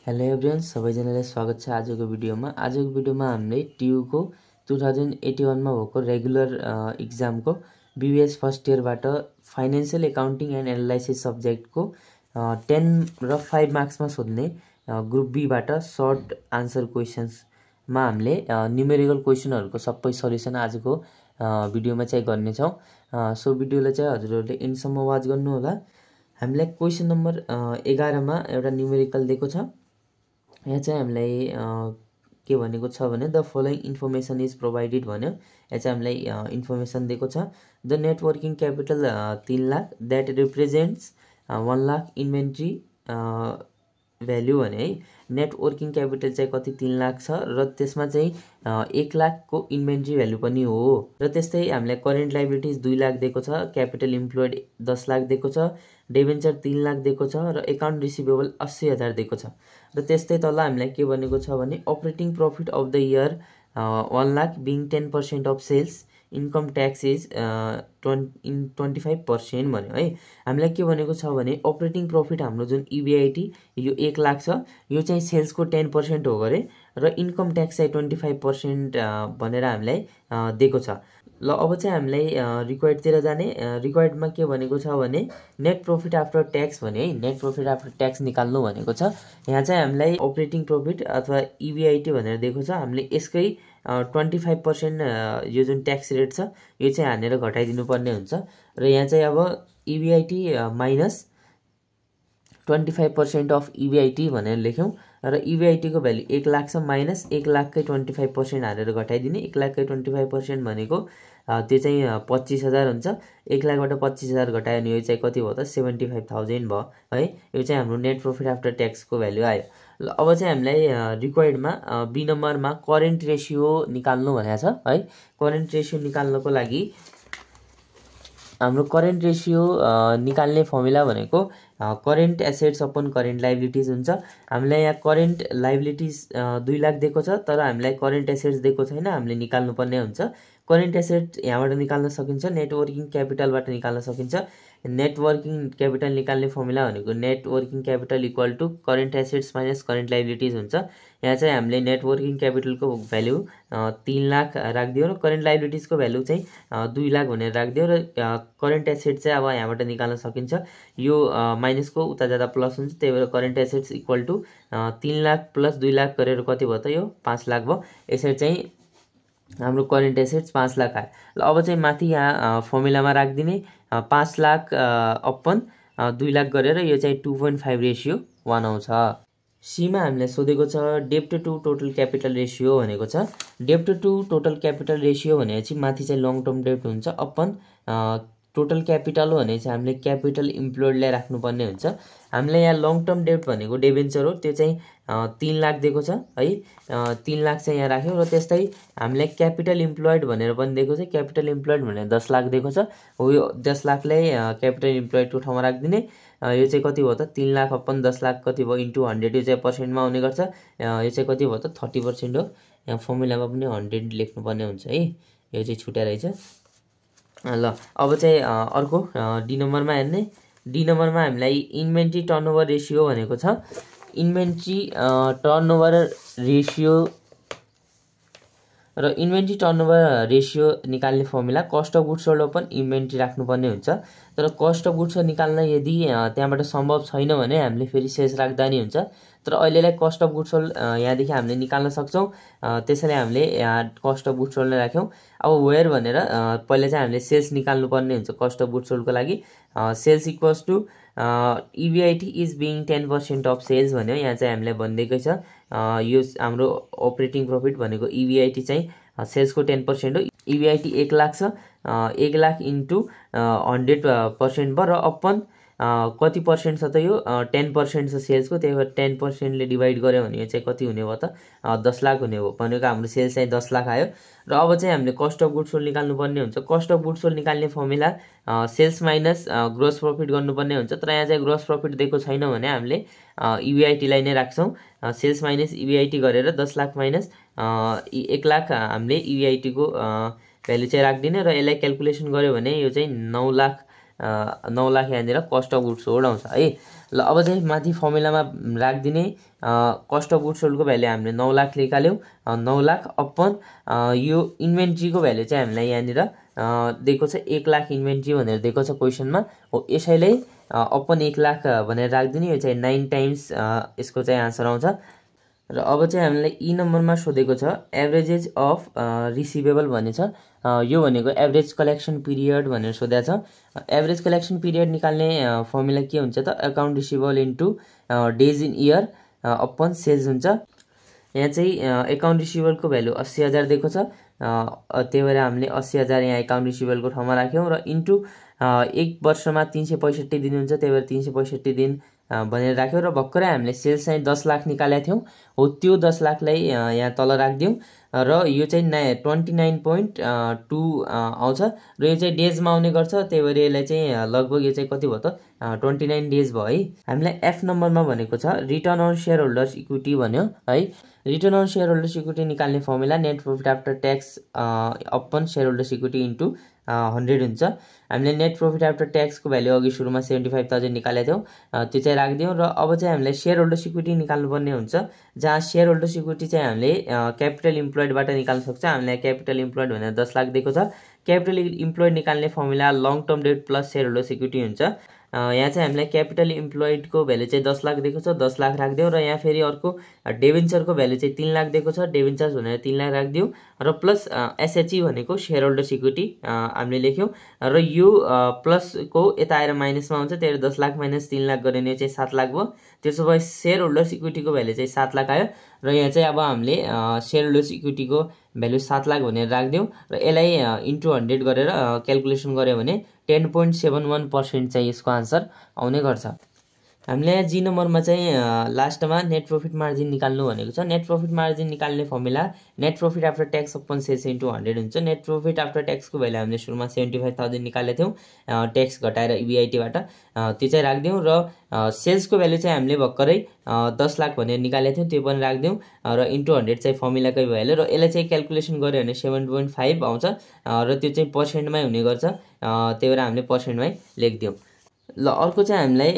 Hello everyone सबैजनालाई स्वागत छ आजको भिडियोमा। आजको भिडियोमा हामीले टियुको 2081 मा भएको रेगुलर एक्जामको बीबीएस फर्स्ट इयरबाट फाइनान्शियल एकाउन्टिङ एन्ड एनालाइसिस सब्जेक्टको 10 र 5 मार्क्समा सोध्ने ग्रुप बी बाट सर्ट आन्सर क्वेशन्समा हामीले न्युमेरिकल क्वेशनहरुको सबै सल्युसन आजको भिडियोमा चाहिँ गर्ने छौं। सो भिडियोलाई चाहिँ हजुरहरुले एन्डसम्म वाच गर्नु होला। हामीलाई क्वेशन नम्बर 11 मा एउटा न्युमेरिकल दिएको छ। यहाँ चाहिँ हामीलाई के भनेको छ भने the following information is provided भन्यो। यहाँ चाहिँ हामीलाई इन्फर्मेसन दिएको छ। The net working capital 3 lakh that represents 1 lakh inventory value भने है। नेट वर्किङ क्यापिटल चाहिँ कति 3 लाख छ र त्यसमा चाहिँ 1 लाख को इन्भेन्ट्री भ्यालु पनि हो। र त्यस्तै हामीलाई करेन्ट लायबिलिटीज 2 लाख दिएको छ, क्यापिटल इम्प्लोयड 10 लाख दिएको छ, डिबेन्चर 3 लाख दिएको छ र एकाउन्ट रिसिभेबल 80,000 दिएको छ। र त्यस्तै तल हामीलाई के भनेको छ भने operating profit of the year 1 lakh being 10% of sales, income tax is 25% भन्यो है। हामीलाई के भनेको छ भने अपरेटिङ प्रफिट हाम्रो जुन इबिआइटी यो 1 लाख छ, यो चाहिँ सेल्सको 10% हो गरे र इन्कम ट्याक्स चाहिँ 25% भनेर हामीलाई दिएको छ। ल अब चाहिँ हामीलाई रिक्वायर्डतिर जाने। रिक्वायर्डमा के भनेको छ भने नेट प्रफिट आफ्टर ट्याक्स भने है, नेट प्रफिट आफ्टर ट्याक्स निकाल्नु भनेको छ। यहाँ चाहिँ हामीलाई अपरेटिङ प्रफिट अथवा इबिआइटी भनेर दिएको छ। हामीले यसकै 25% यो जुन ट्याक्स रेट छ यो चाहिँ हानेर घटाइदिनु पर्ने हुन्छ। र यहाँ चाहिँ अब इबिआइटी माइनस 25% अफ इबिआइटी भनेर लेख्यौं र इबिआइटी को भ्यालु 1 लाख छ माइनस 1 लाख कै 25% हालेर घटाइदिने। 1 लाख कै 25% भनेको त्यो चाहिँ 25,000 हुन्छ। 1 लाखबाट 25,000 घटायो भने यो चाहिँ कति भयो त 75,000 भयो है। यो चाहिँ हाम्रो नेट प्रफिट आफ्टर ट्याक्स को भ्यालु आयो। ल अब चाहिँ हामीलाई रिक्वायर्डमा बी नम्बरमा करेन्ट रेशियो निकाल्नु भनेको छ है। करेन्ट रेशियो निकाल्नको लागि हाम्रो करेन्ट रेशियो निकाल्ने फर्मुला भनेको current assets upon current liabilities हुन्छ। हामीलाई यहाँ करेन्ट लायबिलिटीज 2 लाख दिएको छ तर हामीलाई करेन्ट एसेट्स दिएको छैन, हामीले निकाल्नु पर्ने हुन्छ। करेन्ट एसेट यहाँबाट निकाल्न सकिन्छ, नेट वर्किङ क्यापिटलबाट निकाल्न सकिन्छ। नेट वर्किङ क्यापिटल निकाल्ने फर्मुला भनेको net working capital equal to current assets minus current liabilities हुन्छ। यहाँ चाहिँ हामीले नेट वर्किङ क्यापिटलको भ्यालु 3 लाख राख्दियो र करेन्ट लायबिलिटीजको भ्यालु चाहिँ 2 लाख भनेर राख्दियो र करेन्ट एसेट चाहिँ अब यहाँबाट निकाल्न सकिन्छ। यो माइनसको उता जाँदा प्लस हुन्छ, त्यही भएर current assets equal to 3 lakh plus 2 lakh गरेर कति भयो त यो 5 लाख भयो। यसरी चाहिँ हाम्रो करेन्ट एसेट्स 5 लाख आयो। ल अब चाहिँ माथि यहाँ फर्मुलामा राख्दिने 5 लाख अपन 2 लाख गरेर यो चाहिँ 2.5 रेशियो 1 आउँछ। सीमा हामीलाई सोधेको छ डेब्ट टु टोटल क्यापिटल रेशियो भनेको छ। डेब्ट टु टोटल क्यापिटल रेशियो भनेपछि माथि चाहिँ लङ टर्म डेब्ट हुन्छ अपन टोटल क्यापिटल हो भने चाहिँ हामीले क्यापिटल इम्प्लोयडलाई राख्नुपर्ने हुन्छ। हामीले यहाँ लङ टर्म डेब्ट भनेको डिबेन्चर हो, त्यो चाहिँ 3 लाख दिएको छ है। 3 लाख चाहिँ यहाँ राख्यौं र त्यस्तै हामीले क्यापिटल इम्प्लोयड भनेर पनि दिएको छ। क्यापिटल इम्प्लोयड भनेर 10 लाख दिएको छ हो, यो 10 लाखलाई क्यापिटल इम्प्लोयडको ठाउँमा राख्दिने। यो चाहिँ कति भयो त 3 लाख अपन 10 लाख कति भयो इन्टु 100, यो चाहिँ पर्सेन्टमा आउने गर्छ। यो चाहिँ कति भयो त 30% हो। यहाँ फर्मुलामा पनि 100 लेख्नुपर्ने हुन्छ है, यो चाहिँ छुट्या रहेछ। ल अब चाहिँ अर्को डी नम्बरमा हेर्ने। डी नम्बरमा हामीलाई इन्भेन्ट्री टर्नओभर रेशियो भनेको छ। इन्भेन्ट्री टर्नओभर रेशियो र इन्भेन्ट्री टर्नओभर रेशियो निकाल्ने formula cost of goods sold upon inventory राख्नुपर्ने हुन्छ। तर कस्ट अफ गुड्स निकाल्न यदि त्यहाँबाट सम्भव छैन भने हामीले फेरि सेल्स राख्दा नि हुन्छ। तर अहिलेलाई कस्ट अफ गुड्स सोल्ड यहाँदेखि हामीले निकाल्न सक्छौं, त्यसैले हामीले यहाँ कस्ट अफ गुड्स सोल्ड राख्यौं। अब वेयर भनेर पहिला चाहिँ हामीले सेल्स निकाल्नु पर्ने हुन्छ कस्ट अफ गुड्स सोल्डको लागि। Sales equals to EBIT is being 10% of sales भन्यो। यहाँ चाहिँ हामीलाई भनिदिएकै छ यो हाम्रो अपरेटिङ प्रफिट भनेको इबिआइटी चाहिँ सेल्सको 10% हो। इबिआइटी 1 लाख छ, 1 लाख इन्टु 100% भयो र अपन कति पर्सेन्ट छ त यो 10% छ सेल्सको, त्यही भएर 10% ले डिभाइड गर्यो भने यो चाहिँ कति हुने भयो त 10 लाख हुने भयो। भनेको हाम्रो सेल्स चाहिँ 10 लाख आयो। र अब चाहिँ हामीले कस्ट अफ गुड्स सोल्ड निकाल्नु पर्ने हुन्छ। कस्ट अफ गुड्स सोल्ड निकाल्ने formula sales minus gross profit गर्नुपर्ने हुन्छ। तर यहाँ चाहिँ ग्रोस प्रफिट दिएको छैन भने हामीले इबिआइटी लाई नै राख्छौं। सेल्स माइनस इबिआइटी गरेर 10 लाख माइनस 1 लाख हामीले इबिआइटी को भ्यालु चाहिँ राख्दिने र यसलाई क्याल्कुलेसन गर्यो भने यो चाहिँ 9 लाख 9 लाख यहाँनिर कस्ट अफ गुड्स सोल्ड आउँछ है। ल अब चाहिँ माथि फर्मुलामा राखिदिने कस्ट अफ गुड्स सोल्डको भ्यालु हामीले 9 लाख निकाल्यौँ। 9 लाख अपन यो इन्भेन्ट्रीको भ्यालु चाहिँ हामीलाई यहाँनिर दिएको छ 1 लाख इन्भेन्ट्री भनेर दिएको छ क्वेसनमा हो। यसैले अपन 1 लाख भनेर राखिदिने, यो चाहिँ 9 टाइम्स यसको चाहिँ आन्सर आउँछ। र अब चाहिँ हामीलाई ई नम्बरमा सोधेको छ एभरेजेज अफ रिसिभेबल भनेछ। यो भनेको एभरेज कलेक्सन पिरियड भनेर सोधेको छ। एभरेज कलेक्सन पिरियड निकाल्ने फर्मुला के हुन्छ त account receivable into days in year upon sales हुन्छ। यहाँ चाहिँ अकाउन्ट रिसिभेबलको भ्यालु 80,000 दिएको छ, त्यही भएर हामीले 80,000 यहाँ अकाउन्ट रिसिभेबलको ठाउँमा राख्यौँ र इन्टु 1 वर्षमा 365 दिन हुन्छ, त्यही भएर 365 दिन भनेर राख्यौँ र भर्खरै हामीले सेल्स चाहिँ 10 लाख निकालेका थियौँ हो। त्यो 10 लाखलाई यहाँ तल राखिदिउँ र यो चाहिँ 29.2 आउँछ र यो चाहिँ डेजमा आउने गर्छ, त्यही भएर यसलाई चाहिँ लगभग यो चाहिँ कति भयो त 29 डेज भयो है। हामीलाई एफ नम्बरमा भनेको छ return on shareholders equity भन्यो है। Return on shareholders equity निकाल्ने formula net profit after tax upon shareholders equity into 100 हुन्छ। हामीले नेट प्रॉफिट आफ्टर ट्याक्सको भ्यालु अघि सुरुमा 75,000 निकालेको थियौँ, त्यो चाहिँ राखिदिउँ। र अब चाहिँ हामीलाई सेयर होल्डर्स इक्विटी निकाल्नुपर्ने हुन्छ, जहाँ सेयर होल्डर्स इक्विटी चाहिँ हामीले क्यापिटल इम्प्लोइडबाट निकाल्न सक्छ। हामीलाई क्यापिटल इम्प्लोइड भनेर 10 लाख दिएको छ। क्यापिटल इम्प्लोइड निकाल्ने formula long term debt plus share holders equity हुन्छ। यहाँ चाहिँ हामीलाई क्यापिटल इम्प्लोइडको भ्यालु चाहिँ 10 लाख दिएको छ, 10 लाख राखिदिउँ। र यहाँ फेरि अर्को डेभेन्चरको भ्यालु चाहिँ 3 लाख दिएको छ, डेभेन्चर्स भनेर 3 लाख राखिदिउँ। र प्लस एसएचई भनेको सेयर होल्डर्स इक्विटी हामीले लेख्यौँ र यो प्लसको यता आएर माइनसमा आउँछ, त्यही भएर 10 लाख माइनस 3 लाख गरेर यो चाहिँ 7 लाख भयो। त्यसो भए सेयर होल्डर्स इक्विटीको भ्यालु चाहिँ 7 लाख आयो र यहाँ चाहिँ अब हामीले सेयर होल्डर्स इक्विटीको भ्यालु 7 लाख भनेर राखिदिउँ र यसलाई इन्टु 100 गरेर क्यालकुलेसन गऱ्यो भने 10.71% चाहिँ यसको आन्सर आउने गर्छ। हामीले यहाँ जी नम्बरमा चाहिँ लास्टमा नेट प्रॉफिट मार्जिन निकाल्नु भनेको छ। नेट प्रॉफिट मार्जिन निकाल्ने formula net profit after tax upon sales into 100 हुन्छ। नेट प्रॉफिट आफ्टर ट्याक्सको भ्यालु हामीले सुरुमा 75,000 निकालेको थियौँ ट्याक्स घटाएर इबिआइटीबाट, त्यो चाहिँ राखिदिउँ। र सेल्सको भ्यालु चाहिँ हामीले भर्खरै 10 लाख भनेर निकालेको थियौँ, त्यो पनि राखिदिउँ र इन्टु 100 चाहिँ फर्मुलाकै भइहाल्यो। र यसलाई चाहिँ क्यालकुलेसन गऱ्यो भने 7.5 आउँछ र त्यो चाहिँ पर्सेन्टमै हुने गर्छ, त्यही भएर हामीले पर्सेन्टमै लेखिदिउँ। ल अर्को चाहिँ हामीलाई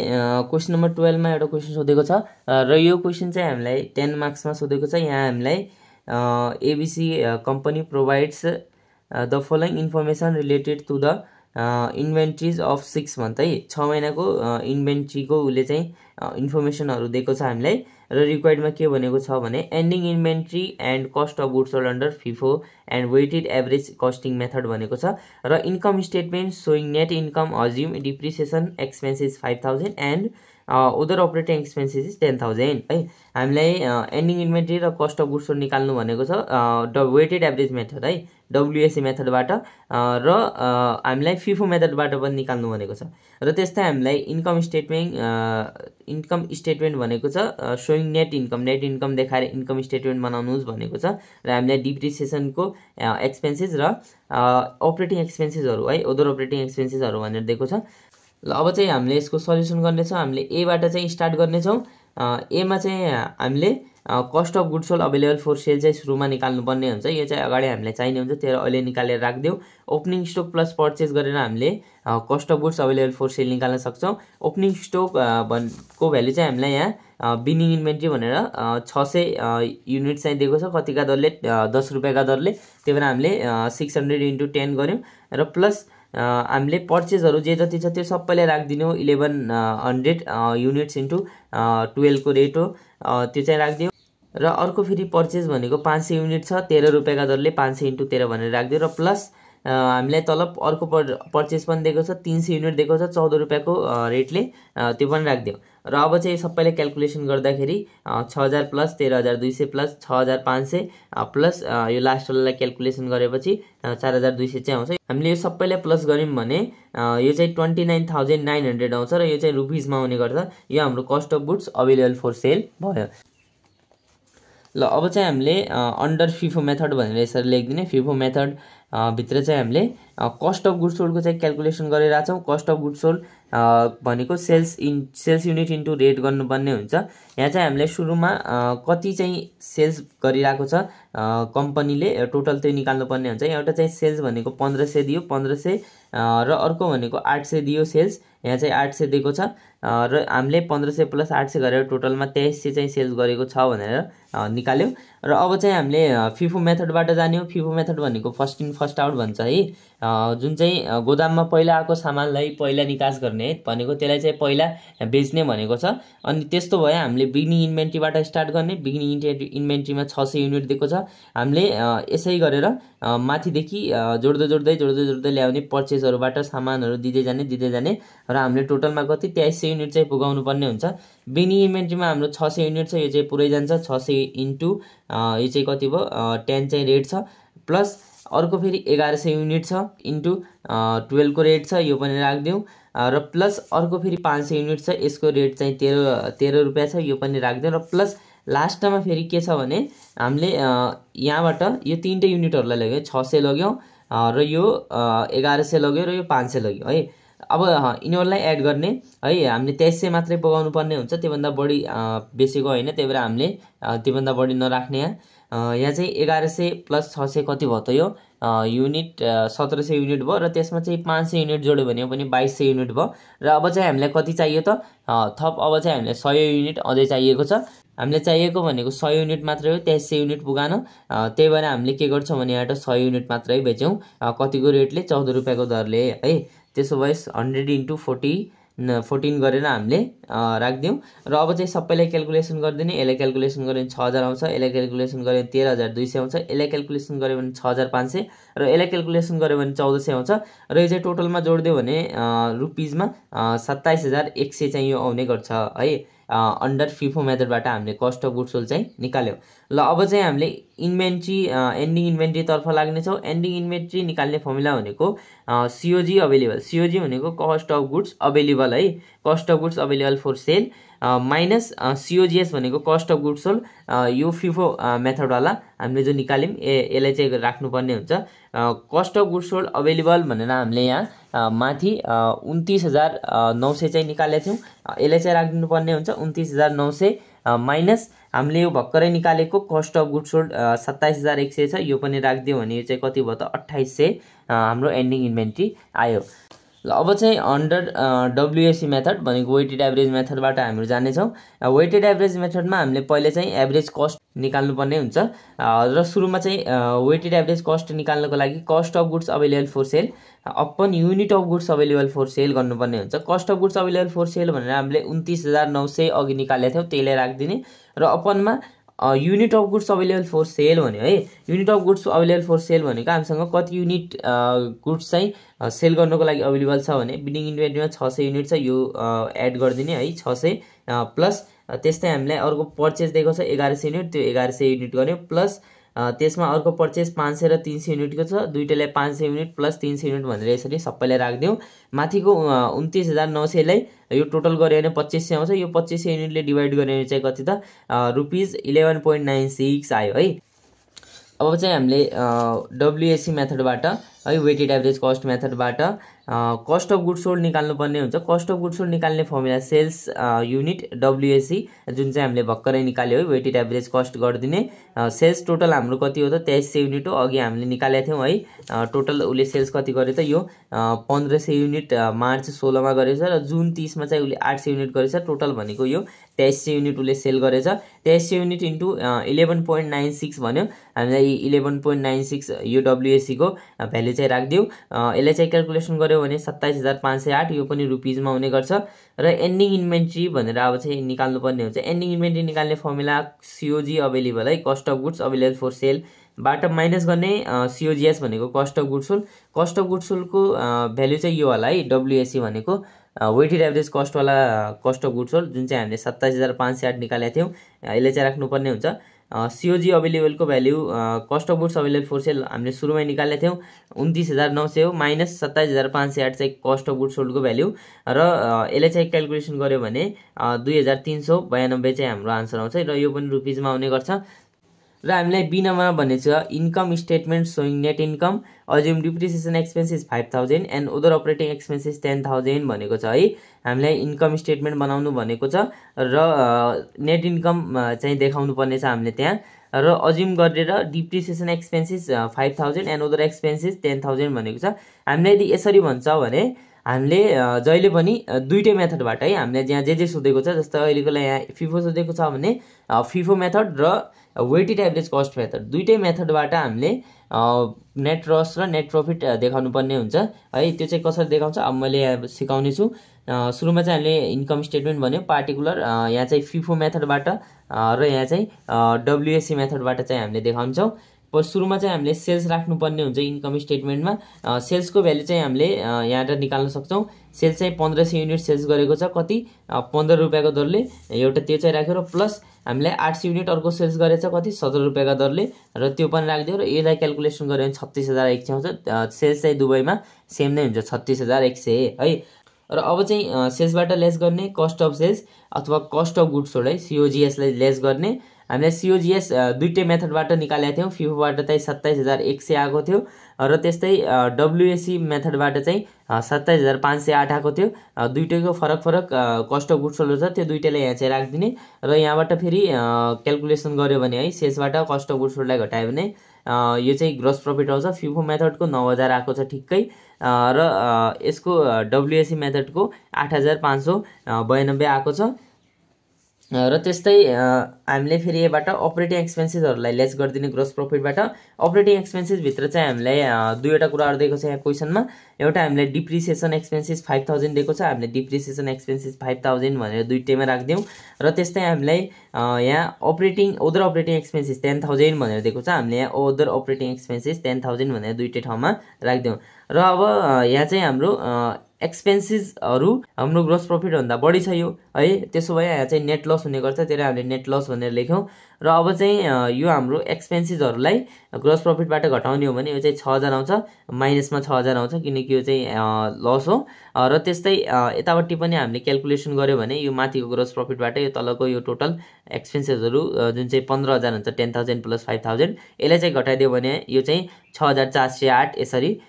क्वेसन नम्बर 12 मा एउटा क्वेसन सोधेको छ र यो क्वेसन चाहिँ हामीलाई 10 मार्क्समा सोधेको छ। यहाँ हामीलाई ABC company provides the following information related to the inventories of 6 month है, 6 महिनाको इन्भेन्ट्रीको उसले चाहिँ इन्फर्मेसनहरू दिएको छ हामीलाई। र रिक्वायर्डमा के भनेको छ भने ending inventory and cost of goods sold under FIFO and weighted average costing method भनेको छ। र income statement showing net income assume depreciation expenses 5,000 and other operating expenses is 10,000 है। हामीलाई एन्डिङ इन्भेन्ट्री र कस्ट अफ गुड्स सोल्ड निकाल्नु भनेको छ weighted average method है, डब्लुएसी मेथडबाट, र हामीलाई फिफो मेथडबाट पनि निकाल्नु भनेको छ। र त्यस्तै हामीलाई इन्कम स्टेटमेन्ट भनेको छ सोइङ नेट इन्कम देखाएर इन्कम स्टेटमेन्ट बनाउनुहोस् भनेको छ। र हामीलाई डिप्रिसिएसनको एक्सपेन्सेस र अपरेटिङ एक्सपेन्सेसहरू है, अदर अपरेटिङ एक्सपेन्सेसहरू भनेर दिएको छ। ल अब चाहिँ हामीले यसको सल्युसन गर्नेछौँ। हामीले एबाट चाहिँ स्टार्ट गर्नेछौँ। एमा चाहिँ हामीले cost of goods sold available for sale चाहिँ सुरुमा निकाल्नुपर्ने हुन्छ, यो चाहिँ अगाडि हामीलाई चाहिने हुन्छ, त्यो अहिले निकालेर राखिदेऊ। ओपनिङ स्टक प्लस पर्चेस गरेर हामीले cost of goods available for sale निकाल्न सक्छौँ। ओपनिङ स्टक को भ्यालु चाहिँ हामीलाई यहाँ बिनिङ इन्भेन्ट्री भनेर 600 युनिट चाहिँ दिएको छ, कतिका दरले 10 रुपियाँका दरले, त्यही भएर हामीले 600 इन्टु 10 गऱ्यौँ र प्लस हामीले पर्चेसहरू जे जति छ त्यो सबैलाई राखिदिनु 1100 युनिट्स इन्टु 12 को रेट हो, त्यो चाहिँ राखिदिउँ। र अर्को फेरि पर्चेस भनेको 500 युनिट छ, 13 रुपियाँका दरले 500 इन्टु 13 भनेर राखिदिउँ। र प्लस हामीलाई तल अर्को पर्चेस पनि दिएको छ, 300 युनिट दिएको छ 14 रुपियाँको रेटले, त्यो पनि राखिदिउँ। र अब चाहिँ सबैले क्यालकुलेसन गर्दाखेरि 6,000 प्लस 13,200 प्लस 6,500 प्लस यो लास्टवालालाई क्यालकुलेसन गरेपछि 4,200 चाहिँ आउँछ। हामीले यो सबैलाई प्लस गऱ्यौँ भने यो चाहिँ 29,900 आउँछ र यो चाहिँ रुपिजमा आउने गर्छ। यो हाम्रो cost of goods available for sale भयो। ल अब चाहिँ हामीले अन्डर फिफो मेथड भनेर यसरी लेखिदिने। फिफो मेथड भित्र चाहिँ हामीले कस्ट अफ गुड्स सोल्डको चाहिँ क्यालकुलेसन गरिरहेछौँ। कस्ट अफ गुड्स सोल्ड भनेको सेल्स युनिट इन्टु रेट गर्नुपर्ने हुन्छ। यहाँ चाहिँ हामीले सुरुमा कति चाहिँ सेल्स गरिरहेको छ कम्पनीले टोटल त्यो निकाल्नुपर्ने हुन्छ। एउटा चाहिँ सेल्स भनेको 1500 दियो, 1500 र अर्को भनेको 800 दियो सेल्स। यहाँ चाहिँ 800 दिएको छ र हामीले 1500 प्लस 800 गरेर टोटलमा 2300 चाहिँ सेल्स गरेको छ भनेर निकाल्यौँ। र अब चाहिँ हामीले फिफो मेथडबाट जाने हो। फिफो मेथड भनेको फर्स्ट इन फर्स्ट आउट भन्छ है, जुन चाहिँ गोदाममा पहिला आएको सामानलाई पहिला निकास गर्ने है भनेको, त्यसलाई चाहिँ पहिला बेच्ने भनेको छ। अनि त्यस्तो भयो हामीले बिगिनिङ इन्भेन्ट्रीबाट स्टार्ट गर्ने। बिगिनिङ इन्भेन्ट्रीमा 600 युनिट दिएको छ। हामीले यसै गरेर माथिदेखि जोड्दै ल्याउने, पर्चेसहरूबाट सामानहरू दिँदै जाने र हामीले टोटलमा कति 2300 युनिट चाहिँ पुगाउनु पर्ने हुन्छ। बिगिनिङ इन्भेन्ट्रीमा हाम्रो 600 युनिट छ, यो चाहिँ पुरै जान्छ। 600 इन्टु यो चाहिँ कति भयो 10 चाहिँ रेट छ, प्लस अर्को फेरि 1100 युनिट छ इन्टु 12 को रेट छ, यो पनि राखिदिउँ। र प्लस अर्को फेरि 500 युनिट छ, यसको रेट चाहिँ 13 रुपियाँ छ, यो पनि राखिदिउँ। र प्लस लास्टमा फेरि के छ भने हामीले यहाँबाट यो तीनटै युनिटहरूलाई लग्यौँ, 600 लग्यौँ र यो 1100 लग्यौँ र यो 500 लग्यौँ है। अब यिनीहरूलाई एड गर्ने है, हामीले 2300 मात्रै पुगाउनु पर्ने हुन्छ, त्योभन्दा बढी बेसीको होइन, त्यही भएर हामीले त्योभन्दा बढी नराख्ने। यहाँ चाहिँ 1100 प्लस 600 कति भयो त यो युनिट 1700 युनिट भयो र त्यसमा चाहिँ 500 युनिट जोड्यो भने पनि 2200 युनिट भयो। र अब चाहिँ हामीलाई कति चाहियो त थप, अब चाहिँ हामीलाई 100 युनिट अझै चाहिएको छ। हामीले चाहिएको भनेको 100 युनिट मात्रै हो, 2300 युनिट पुगान। त्यही भएर हामीले के गर्छौँ भने यहाँबाट 100 युनिट मात्रै बेच्यौँ, कतिको रेटले 14 रुपियाँको दरले है। त्यसो भए 100 इन्टु 14 गरेर हामीले राखिदिउँ। र अब चाहिँ सबैलाई क्यालकुलेसन गरिदिने। यसलाई क्यालकुलेसन गऱ्यो भने 6000 आउँछ, यसलाई क्यालकुलेसन गऱ्यो भने 13200 आउँछ, यसलाई क्यालकुलेसन गऱ्यो भने 6500 र यसलाई क्यालकुलेसन गऱ्यो भने 1400 आउँछ। र यो चाहिँ टोटलमा जोडिदियो भने रुपिजमा 27100 चाहिँ यो आउने गर्छ है। अन्डर फिफो मेथडबाट हामीले कस्ट अफ गुड्स सोल्ड चाहिँ निकाल्यौँ। ल अब चाहिँ हामीले इन्भेन्ट्री एन्डिङ इन्भेन्ट्रीतर्फ लाग्नेछौँ। एन्डिङ इन्भेन्ट्री निकाल्ने फर्मुला भनेको सिओजी अवेलेबल। सिओजी भनेको कस्ट अफ गुड्स अवेलेबल है, cost of goods available for sale minus COGS भनेको कस्ट अफ गुड्स सोल्ड। यो फिफो मेथडवाला हामीले जो निकाल्यौँ यसलाई चाहिँ राख्नुपर्ने हुन्छ। Cost of goods sold available भनेर हामीले यहाँ माथि 29900 चाहिँ निकालेको थियौँ, यसलाई चाहिँ राखिदिनु पर्ने हुन्छ 29900 माइनस हामीले यो भर्खरै निकालेको कस्ट अफ गुड्स सोल्ड 27100 छ, यो पनि राखिदियो भने यो चाहिँ कति भयो त 2800 हाम्रो एन्डिङ इन्भेन्ट्री आयो। ल अब चाहिँ अन्डर डब्लुएसी मेथड भनेको वेटेड एभरेज मेथडबाट हामी जानेछौँ। वेटेड एभरेज मेथडमा हामीले पहिले चाहिँ एभरेज कस्ट निकाल्नुपर्ने हुन्छ र सुरुमा चाहिँ वेटेड एभरेज कस्ट निकाल्नको लागि cost of goods available for sale upon unit of goods available for sale गर्नुपर्ने हुन्छ। Cost of goods available for sale भनेर हामीले 29900 अघि निकालेको थियौँ, त्यसलाई राखिदिने र अपनमा unit of goods available for sale भन्यो है। Unit of goods available for sale भनेको हामीसँग कति युनिट गुड्स चाहिँ सेल गर्नको लागि अवेलेबल छ भने बिगिनिङ इन्भेन्ट्रीमा 600 युनिट छ, यो एड गरिदिने है 600 प्लस त्यस्तै हामीलाई अर्को पर्चेस दिएको छ 1100 युनिट, त्यो 1100 युनिट गर्यो प्लस त्यसमा अर्को पर्चेस 500 र 300 युनिटको छ, दुईटैलाई 500 युनिट प्लस 300 युनिट भनेर यसरी सबैलाई राखिदिउँ। माथिको 29900 लाई यो टोटल गऱ्यो भने 2500 आउँछ, यो 2500 युनिटले डिभाइड गऱ्यो भने चाहिँ कति त रुपिज 11.96 आयो है। अब चाहिँ हामीले डब्लुएसी मेथडबाट है वेटेड एभरेज कस्ट मेथडबाट कस्ट अफ गुड्स सोल्ड निकाल्नुपर्ने हुन्छ। कस्ट अफ गुड्स सोल्ड निकाल्ने फर्मुला सेल्स युनिट डब्लुएसी जुन चाहिँ हामीले भर्खरै निकाल्यो है, वेटेड एभरेज कस्ट गरिदिने। सेल्स टोटल हाम्रो कति हो त 2300 युनिट हो, अघि हामीले निकालेको थियौँ है। टोटल उसले सेल्स कति गर्यो त यो 1500 युनिट मार्च 16 मा गरेछ र जुन 30 मा चाहिँ उसले 800 युनिट गरेछ। टोटल भनेको यो 2300 युनिट उसले सेल गरेछ। 2300 युनिट इन्टु 11.96 भन्यो, हामीलाई 11.96 यो डब्लुएसी को भ्यालु चाहिँ राखिदिउँ। यसलाई चाहिँ क्यालकुलेसन गर्यो भने 27508, यो पनि रुपिजमा आउने गर्छ। र एन्डिङ इन्भेन्ट्री भनेर अब चाहिँ निकाल्नुपर्ने हुन्छ। एन्डिङ इन्भेन्ट्री निकाल्ने फर्मुला सिओजी अवेलेबल है, cost of goods available for sale बाट माइनस गर्ने सिओजिएस भनेको cost of goods sold. Cost of goods सोल्डको भ्यालु चाहिँ यो होला है, डब्लुएसी भनेको वेटेड एभरेज कस्टवाला कस्ट अफ गुड्स सोल्ड जुन चाहिँ हामीले 27508 निकालेको थियौँ, यसले चाहिँ राख्नुपर्ने हुन्छ। सिओजी अवेलेबलको value cost of goods available for sale हामीले सुरुमै निकालेको थियौँ 29900 हो, माइनस 27508 चाहिँ कस्ट अफ गुड्स सोल्डको भ्याल्यु र यसले चाहिँ क्यालकुलेसन गर्यो भने 2392 चाहिँ हाम्रो आन्सर आउँछ र यो पनि रुपिजमा आउने गर्छ। र हामीलाई बी नम्बरमा भनेको छ income statement showing net income assume depreciation expenses 5000 and other operating expenses 10000 भनेको छ है। हामीलाई इन्कम स्टेटमेन्ट बनाउनु भनेको छ र नेट इन्कम चाहिँ देखाउनु पर्ने छ हामीले त्यहाँ, र अज्युम गरेर depreciation expenses 5000 and other expenses 10000 भनेको छ। हामीले यदि यसरी भन्छ भने हामीले जहिले पनि दुईटै मेथडबाट है हामीले यहाँ जे सोधेको छ, जस्तो अहिलेको लागि यहाँ फिफो सोधेको छ भने फिफो मेथड र वेटेड एभरेज कस्ट मेथड दुईटै मेथडबाट हामीले नेट लस र नेट प्रफिट देखाउनु पर्ने हुन्छ है। त्यो चाहिँ कसरी देखाउँछ अब मैले यहाँ सिकाउने छु। सुरुमा चाहिँ हामीले इन्कम स्टेटमेन्ट भन्यो पार्टिकुलर, यहाँ चाहिँ फिफो मेथडबाट र यहाँ चाहिँ डब्लुएसी मेथडबाट चाहिँ हामीले देखाउँछौँ। सुरुमा चाहिँ हामीले सेल्स राख्नुपर्ने हुन्छ इन्कम स्टेटमेन्टमा। सेल्सको भ्यालु चाहिँ हामीले यहाँबाट निकाल्न सक्छौँ। सेल्स चाहिँ 1500 युनिट सेल्स गरेको छ, कति 15 रुपियाँको दरले, एउटा त्यो चाहिँ राख्यो, र प्लस हामीलाई 800 युनिट अर्को सेल्स गरेछ कति 17 रुपियाँको दरले, र त्यो पनि राखिदियो। र यसलाई क्यालकुलेसन गऱ्यो भने 36100 आउँछ। सेल्स चाहिँ दुवैमा सेम नै हुन्छ 36100 है। र अब चाहिँ सेल्सबाट लेस गर्ने कस्ट अफ सेल्स अथवा कस्ट अफ गुड्स सोल्ड है, सिओजिएसलाई लेस गर्ने। हामीले सिओजिएस दुईटै मेथडबाट निकालेका थियौँ। फिफोबाट चाहिँ 27100 आएको थियो, र त्यस्तै डब्लुएसी मेथडबाट चाहिँ 27508 आएको थियो। दुईटैको फरक कस्ट अफ गुड्स सोल्ड छ, त्यो दुईटैलाई यहाँ चाहिँ राखिदिने। र यहाँबाट फेरि क्यालकुलेसन गर्यो भने है सेल्सबाट कस्ट अफ गुड्स सोल्डलाई घटायो भने यो चाहिँ ग्रोस प्रफिट आउँछ। फिफो मेथडको 9000 आएको छ ठिक्कै, र यसको डब्लुएसी मेथडको 8592 आएको छ। र त्यस्तै हामीले फेरि यहाँबाट अपरेटिङ एक्सपेन्सेसहरूलाई लेस गरिदिने ग्रोस प्रफिटबाट। अपरेटिङ एक्सपेन्सेसभित्र चाहिँ हामीलाई दुईवटा कुराहरू दिएको छ यहाँ क्वेसनमा। एउटा हामीलाई डिप्रिसिएसन एक्सपेन्सेस 5000 दिएको छ, हामीले डिप्रिसिएसन एक्सपेन्सेस 5000 भनेर दुईटैमा राखिदिउँ। र त्यस्तै हामीलाई यहाँ अदर अपरेटिङ एक्सपेन्सेस 10000 भनेर दिएको छ, हामीले यहाँ अदर अपरेटिङ एक्सपेन्सेस 10000 भनेर दुईटै ठाउँमा राखिदिउँ। र अब यहाँ चाहिँ हाम्रो एक्सपेन्सेसहरू हाम्रो ग्रोस प्रफिटभन्दा बढी छ यो है, त्यसो भए यहाँ चाहिँ नेट लस हुने गर्छ, त्यसले हामीले नेट लस भनेर लेख्यौँ। र अब चाहिँ यो हाम्रो एक्सपेन्सेसहरूलाई ग्रोस प्रफिटबाट घटाउने हो भने यो चाहिँ 6000 आउँछ, माइनसमा 6000 आउँछ किनकि यो चाहिँ लस हो। र त्यस्तै यतापट्टि पनि हामीले क्यालकुलेसन गर्यो भने यो माथिको ग्रोस प्रफिटबाट यो तलको यो टोटल एक्सपेन्सेसहरू जुन चाहिँ 15000 हुन्छ 10000 प्लस 5000 यसलाई चाहिँ घटाइदियो भने यो चाहिँ 6408 यसरी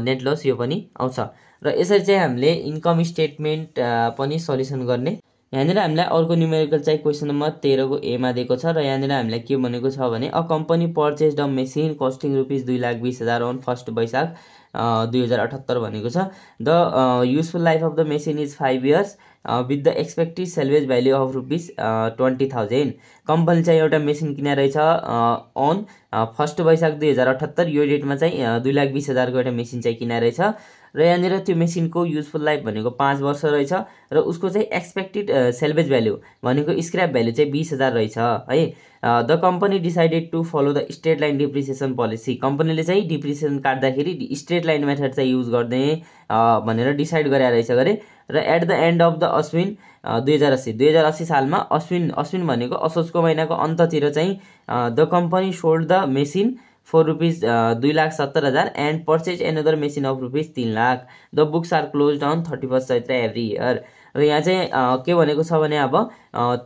नेट लस यो पनि आउँछ। र यसरी चाहिँ हामीले इन्कम स्टेटमेन्ट पनि सल्युसन गर्ने। यहाँनिर हामीलाई अर्को न्युमेरिकल चाहिँ क्वेसन नम्बर 13 को एमा दिएको छ, र यहाँनिर हामीलाई के भनेको छ भने a company purchased a machine costing rupees 2,20,000 on 1 Baishakh 2078 भनेको छ। The useful life of the machine is 5 years with the expected salvage value of rupees 20,000। Company चाहिँ एउटा मेसिन किने रहेछ अन 1 वैशाख 2078, यो डेटमा चाहिँ 2,20,000 को एउटा मेसिन चाहिँ किने रहेछ। र यहाँनिर त्यो मेसिनको युजफुल लाइफ भनेको 5 वर्ष रहेछ, र उसको चाहिँ एक्सपेक्टेड सेल्वेज भ्याल्यु भनेको स्क्रैप भ्याल्यु चाहिँ 20,000 रहेछ है। The company decided to follow the straight line depreciation policy. कम्पनीले चाहिँ डिप्रिसिएसन काट्दाखेरि स्ट्रेट लाइन मेथड चाहिँ युज गर्ने भनेर डिसाइड गरेर रहेछ गरे। र at the end of the Ashwin 2080 सालमा अश्विन भनेको असोजको महिनाको अन्ततिर चाहिँ the company sold the machine for rupees 2,70,000 and purchase another machine of rupees 3 lakh. The books are close on 31 Chaitra every year. र यहाँ चाहिँ के भनेको छ भने अब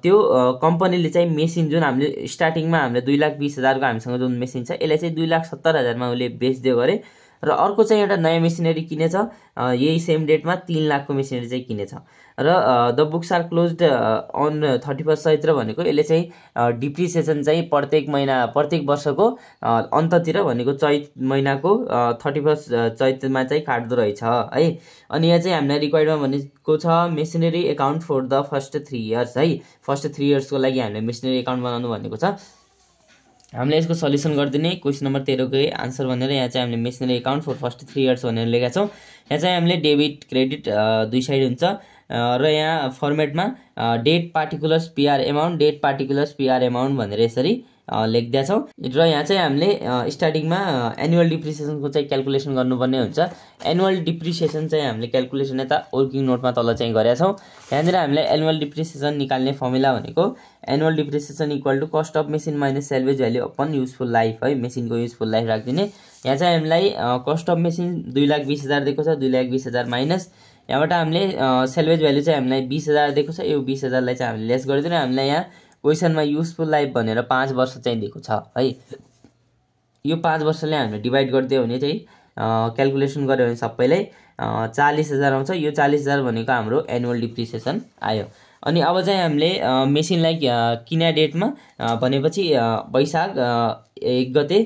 त्यो कम्पनीले चाहिँ मेसिन जुन हामीले स्टार्टिङमा हामीले 2,20,000 को हामीसँग जुन मेसिन छ यसलाई चाहिँ 2,70,000 मा उसले बेचिदियो गरे। र अर्को चाहिँ एउटा नयाँ मेसिनरी किनेछ यही सेम डेटमा 3 लाख को मेसिनरी चाहिँ किनेछ। र the books are closed on 31 Chaitra भनेको यसले चाहिँ डिप्रिसिएसन चाहिँ प्रत्येक वर्षको अन्ततिर भनेको चैत महिनाको 31 चैतमा चाहिँ काट्दो रहेछ है। अनि यहाँ चाहिँ हामीलाई रिक्वायर्डमा भनेको छ machinery account for the first 3 years है। फर्स्ट 3 years को लागि हामीले मेसिनरी एकाउन्ट बनाउनु भनेको छ। हामीले यसको सल्युसन गरिदिने क्वेसन नम्बर 13 को आन्सर भनेर यहाँ चाहिँ हामीले machinery account for first 3 years भनेर लेखेका छौँ। यहाँ चाहिँ हामीले डेबिट क्रेडिट दुई साइड हुन्छ, र यहाँ फर्मेटमा डेट पार्टिकुलर्स पिआर एमाउन्ट भनेर यसरी लेख्दै छौँ। र यहाँ चाहिँ हामीले स्टार्टिङमा एनुअल डिप्रिसिएसनको चाहिँ क्यालकुलेसन गर्नुपर्ने हुन्छ। एनुअल डिप्रिसिएसन चाहिँ हामीले क्यालकुलेसन यता वर्किङ नोटमा तल चाहिँ गरेका छौँ। यहाँनिर हामीले एनुअल डिप्रिसिएसन निकाल्ने फर्मुला भनेको annual depreciation equal to cost of machine minus salvage value upon useful life है, मेसिनको युजफुल लाइफ राखिदिने। यहाँ चाहिँ हामीलाई कस्ट अफ मेसिन 2,20,000 दिएको छ, 2,20,000 माइनस यहाँबाट हामीले सेल्वेज भ्याल्यु चाहिँ हामीलाई 20,000 दिएको छ, यो 20,000 लाई चाहिँ हामीले लेस गरिदिने। हामीलाई यहाँ क्वेसनमा युजफुल लाइफ भनेर 5 वर्ष चाहिँ दिएको छ है। यो 5 वर्षले हामीले डिभाइड गरिदियो भने चाहिँ क्यालकुलेसन गर्यो भने सबैलाई 40,000 आउँछ। यो 40,000 भनेको हाम्रो एनुअल डिप्रिसिएसन आयो। अनि अब चाहिँ हामीले मेसिनलाई किने डेटमा भनेपछि वैशाख 1 गते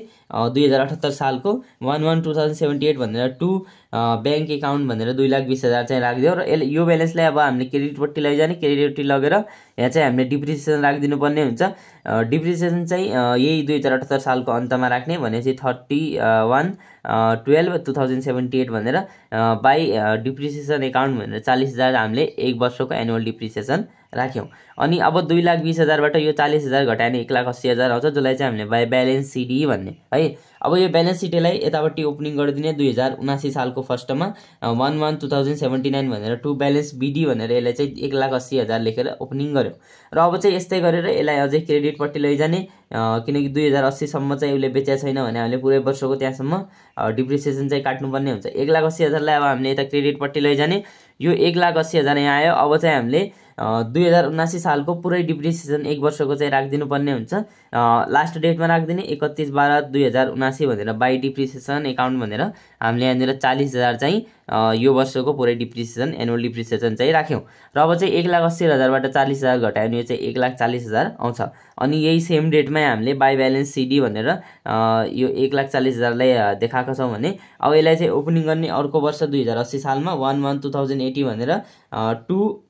2078 सालको 1/1/2078 भनेर टु ब्याङ्क एकाउन्ट भनेर 2,20,000 चाहिँ राखिदियो र यो ब्यालेन्सलाई अब हामीले क्रेडिटपट्टि लैजाने, क्रेडिटपट्टि लगेर यहाँ चाहिँ हामीले डिप्रिसिएसन राखिदिनु पर्ने हुन्छ। डिप्रिसिएसन चाहिँ यही 2078 सालको अन्तमा राख्ने भनेपछि 31/12/2078 भनेर बाई डिप्रिसिएसन एकाउन्ट भनेर 40,000 हामीले 1 वर्षको एनुअल डिप्रिसिएसन राख्यौँ। अनि अब 2,20,000बाट यो 40,000 घटायो भने 1,80,000 आउँछ, जसलाई चाहिँ हामीले बाई ब्यालेन्स सिडी भन्ने है। अब यो ब्यालेन्स सिटलाई यतापट्टि ओपनिङ गरिदिने 2079 सालको फर्स्टमा 1/1/2079 भनेर टु ब्यालेन्स बिडी भनेर यसलाई चाहिँ 1,80,000 लेखेर ओपनिङ गर्यो। र अब चाहिँ यस्तै गरेर यसलाई अझै क्रेडिटपट्टि लैजाने, किनकि 2080 सम्म चाहिँ उसले बेचेको छैन भने हामीले पुरै वर्षको त्यहाँसम्म डिप्रिसिएसन चाहिँ काट्नुपर्ने हुन्छ। 1,80,000 लाई अब हामीले यता क्रेडिटपट्टि लैजाने, यो 1,80,000 यहाँ आयो। अब चाहिँ हामीले 2079 सालको पुरै डिप्रिसिएसन 1 वर्षको चाहिँ राखिदिनु पर्ने हुन्छ। लास्ट डेटमा राखिदिने 31/12/2079 भनेर बाई डिप्रिसिएसन एकाउन्ट भनेर हामीले यहाँनिर 40,000 चाहिँ यो वर्षको पुरै डिप्रिसिएसन एनुअल डिप्रिसिएसन चाहिँ राख्यौँ। र अब चाहिँ 1,80,000बाट 40,000 घटायो भने यो चाहिँ 1,40,000 आउँछ। अनि यही सेम डेटमै हामीले बाई ब्यालेन्स सिडी भनेर यो 1,40,000लाई देखाएको छौँ भने अब यसलाई चाहिँ ओपनिङ गर्ने अर्को वर्ष 2080 सालमा 1/1/2080 भनेर टु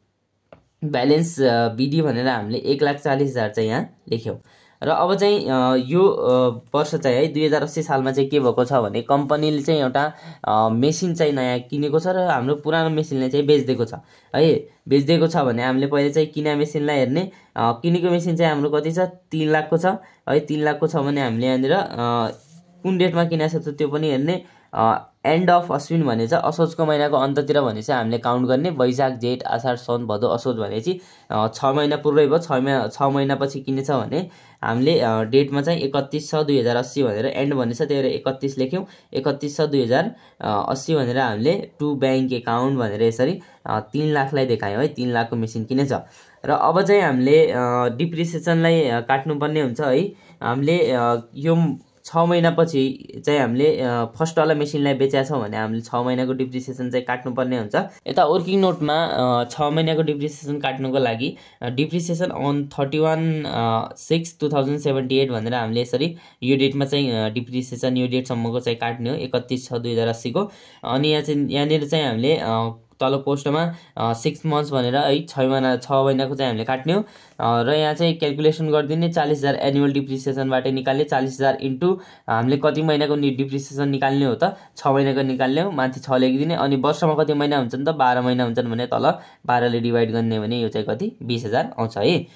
ब्यालेन्स बिडी भनेर हामीले 1,40,000 चाहिँ यहाँ लेख्यौँ। र अब चाहिँ यो वर्ष चाहिँ है 2080 सालमा चाहिँ के भएको छ भने कम्पनीले चाहिँ एउटा मेसिन चाहिँ नयाँ किनेको छ र हाम्रो पुरानो मेसिनलाई चाहिँ बेचिदिएको छ है। बेचिदिएको छ भने हामीले पहिले चाहिँ किने मेसिनलाई हेर्ने, किनेको मेसिन चाहिँ हाम्रो कति छ 3 लाखको छ है। 3 लाखको छ भने हामीले यहाँनिर कुन डेटमा किनेको छ त्यो पनि हेर्ने। एन्ड अफ अश्विन भनेछ असोजको महिनाको अन्ततिर भनेपछि हामीले काउन्ट गर्ने, वैशाख जेठ आषाढ साउन भदौ असोज भनेपछि 6 महिना पुरै भयो। 6 महिनापछि किनेछ भने हामीले डेटमा चाहिँ 31/6/2080 भनेर एन्ड भनेछ, त्यही भएर 31 लेख्यौँ। 31/6/2080 भनेर हामीले टु ब्याङ्क एकाउन्ट भनेर यसरी 3 लाखलाई देखायौँ है। 3 लाखको मेसिन किनेछ। र अब चाहिँ हामीले डिप्रिसिएसनलाई काट्नुपर्ने हुन्छ है। हामीले यो 6 महिनापछि चाहिँ हामीले फर्स्टवाला मेसिनलाई बेचेका छौँ भने हामीले 6 महिनाको डिप्रिसिएसन चाहिँ काट्नुपर्ने हुन्छ। यता वर्किङ नोटमा 6 महिनाको डिप्रिसिएसन काट्नुको लागि डिप्रिसिएसन अन 31/6/2078 भनेर हामीले यसरी यो डेटमा चाहिँ डिप्रिसिएसन यो डेटसम्मको चाहिँ काट्ने हो 31/6/2080 को। अनि यहाँनिर चाहिँ हामीले तल पोस्टमा 6 मन्थ्स भनेर है 6 महिनाको चाहिँ हामीले काट्ने हो। र यहाँ चाहिँ क्यालकुलेसन गरिदिने 40,000 एनुअल डिप्रिसिएसनबाट निकाल्ने, 40,000 इन्टु हामीले कति महिनाको डिप्रिसिएसन निकाल्ने हो त 6 महिनाको निकाल्ने हो, माथि 6 लेखिदिने। अनि वर्षमा कति महिना हुन्छन् त 12 महिना हुन्छन् भने तल 12ले डिभाइड गर्ने भने यो चाहिँ कति 20,000 आउँछ है।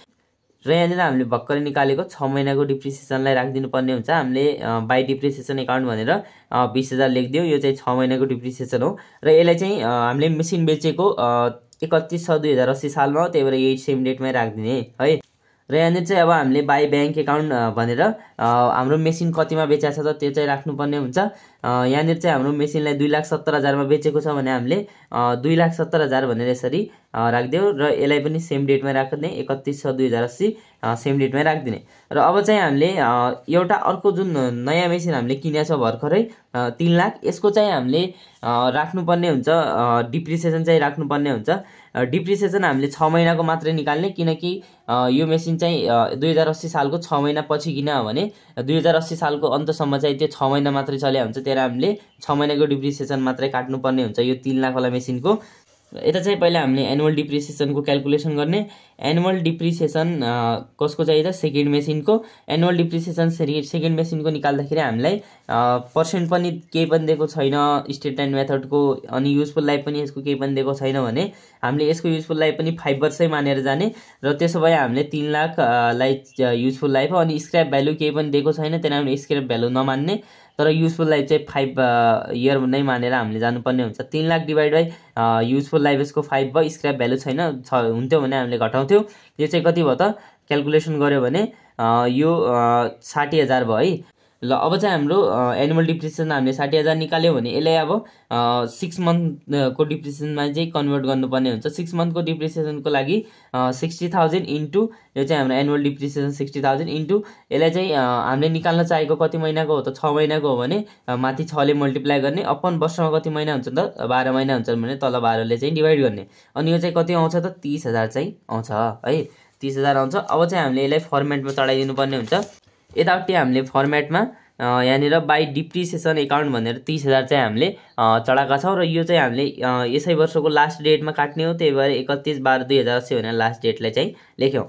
र यहाँनिर हामीले भर्खरै निकालेको 6 महिनाको डिप्रिसिएसनलाई राखिदिनु पर्ने हुन्छ। हामीले बाई डिप्रिसिएसन एकाउन्ट भनेर 20,000 लेखिदियो, यो चाहिँ 6 महिनाको डिप्रिसिएसन हो। र यसलाई चाहिँ हामीले मेसिन बेचेको 31/6/2080 सालमा हो, त्यही भएर यही सेम डेटमै राखिदिने है। र यहाँनिर चाहिँ अब हामीले बाई ब्याङ्क एकाउन्ट भनेर हाम्रो मेसिन कतिमा बेचेको छ त त्यो चाहिँ राख्नुपर्ने हुन्छ। यहाँनिर चाहिँ हाम्रो मेसिनलाई 2,70,000मा बेचेको छ भने हामीले 2,70,000 भनेर यसरी राखिदियो। र यसलाई पनि सेम डेटमै राख्ने 31/6/2080 सेम डेटमै राखिदिने। र अब चाहिँ हामीले एउटा अर्को जुन नयाँ मेसिन हामीले किनेको छ भर्खरै 3 लाख, यसको चाहिँ हामीले राख्नुपर्ने हुन्छ, डिप्रिसिएसन चाहिँ राख्नुपर्ने हुन्छ। डिप्रिसिएसन हामीले 6 महिनाको मात्रै निकाल्ने, किनकि यो मेसिन चाहिँ 2080 सालको 6 महिना पछि किन्यो भने 2080 सालको अन्तसम्म चाहिँ त्यो 6 महिना मात्रै चल्या हुन्छ, त्यही भएर हामीले 6 महिनाको डिप्रिसिएसन मात्रै काट्नुपर्ने हुन्छ यो 3 लाखवाला मेसिनको। यता चाहिँ पहिला हामीले एनुअल डिप्रिसिएसनको क्यालकुलेसन गर्ने। एनुअल डिप्रिसिएसन कसको चाहिँ त सेकेन्ड मेसिनको। एनुअल डिप्रिसिएसन सेकेन्ड मेसिनको निकाल्दाखेरि हामीलाई पर्सेन्ट पनि केही पनि दिएको छैन स्टेटमेन्ट मेथडको, अनि युजफुल लाइफ पनि यसको केही पनि दिएको छैन भने हामीले यसको युजफुल लाइफ पनि 5 वर्षै मानेर जाने। र त्यसो भए हामीले 3 लाखलाई युजफुल लाइफ हो, अनि स्क्रैप भ्यालु केही पनि दिएको छैन, त्यही हामीले स्क्रैप भ्यालु नमान्ने, तर युजफुल लाइफ चाहिँ 5 इयर नै मानेर हामीले जानुपर्ने हुन्छ। 3 lakh divide by useful life यसको 5 भयो, स्क्रैप भ्यालु छैन हुन्थ्यो भने हामीले घटाउँथ्यो। यो चाहिँ कति भयो त क्यालकुलेसन गर्यो भने यो 60,000 भयो है। ल अब चाहिँ हाम्रो एनुअल डिप्रिसिएसन हामीले 60,000 निकाल्यो भने यसलाई अब 6 मन्थको डिप्रिसिएसनमा चाहिँ कन्भर्ट गर्नुपर्ने हुन्छ। 6 मन्थको डिप्रिसिएसनको लागि 60,000 इन्टु यो चाहिँ हाम्रो एनुअल डिप्रिसिएसन 60,000 इन्टु यसलाई चाहिँ हामीले निकाल्न चाहेको कति महिनाको हो त 6 महिनाको हो भने माथि 6 ले मल्टिप्लाई गर्ने, अपन वर्षमा कति महिना हुन्छ त 12 महिना हुन्छ भने तल 12 ले चाहिँ डिभाइड गर्ने। अनि यो चाहिँ कति आउँछ त 30,000 चाहिँ आउँछ है, 30,000 आउँछ। अब चाहिँ हामीले यसलाई फर्मेटमा चढाइदिनु पर्ने हुन्छ। यतापट्टि हामीले फर्मेटमा यहाँनिर बाई डिप्रिसिएसन एकाउन्ट भनेर 30,000 चाहिँ हामीले चढाएका छौँ र यो चाहिँ हामीले यसै वर्षको लास्ट डेटमा काट्ने हो, त्यही भएर 31/12/2080 भनेर लास्ट डेटलाई चाहिँ लेख्यौँ।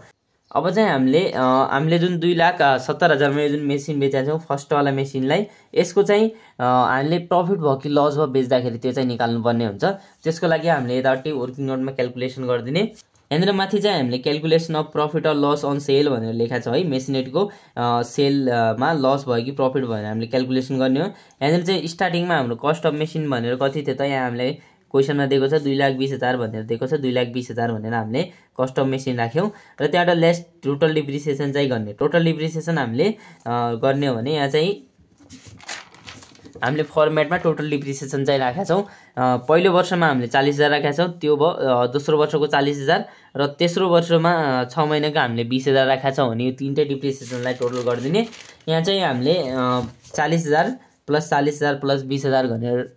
अब चाहिँ हामीले जुन 2,70,000 मा जुन मेसिन बेचेका छौँ फर्स्टवाला मेसिनलाई, यसको चाहिँ हामीले प्रफिट भयो कि लस भयो बेच्दाखेरि त्यो चाहिँ निकाल्नुपर्ने हुन्छ। त्यसको लागि हामीले यतापट्टि वर्किङ नोटमा क्यालकुलेसन गरिदिने। यहाँनिर माथि चाहिँ हामीले calculation of profit or loss on sale भनेर लेखा छ है, मेसिनेटको सेलमा लस भयो कि प्रफिट भयो भने हामीले क्यालकुलेसन गर्ने हो। यहाँनिर चाहिँ स्टार्टिङमा हाम्रो कस्ट अफ मेसिन भनेर कति थियो त, यहाँ हामीलाई क्वेसनमा दिएको छ 2,20,000 भनेर दिएको छ, 2,20,000 भनेर हामीले कस्ट अफ मेसिन राख्यौँ र त्यहाँबाट लेस टोटल डिप्रिसिएसन चाहिँ गर्ने। टोटल डिप्रिसिएसन हामीले गर्ने हो भने यहाँ चाहिँ हामीले फर्मेटमा टोटल डिप्रिसिएसन चाहिँ राखेका छौँ। पहिलो वर्षमा हामीले 40,000 राखेका छौँ, त्यो भयो। दोस्रो वर्षको 40,000 र तेस्रो वर्षमा 6 महिनाको हामीले 20,000 राखेका छौँ भने यो तीनटै डिप्रिसिएसनलाई टोटल गरिदिने। यहाँ चाहिँ हामीले 40,000 प्लस 40,000 प्लस 20,000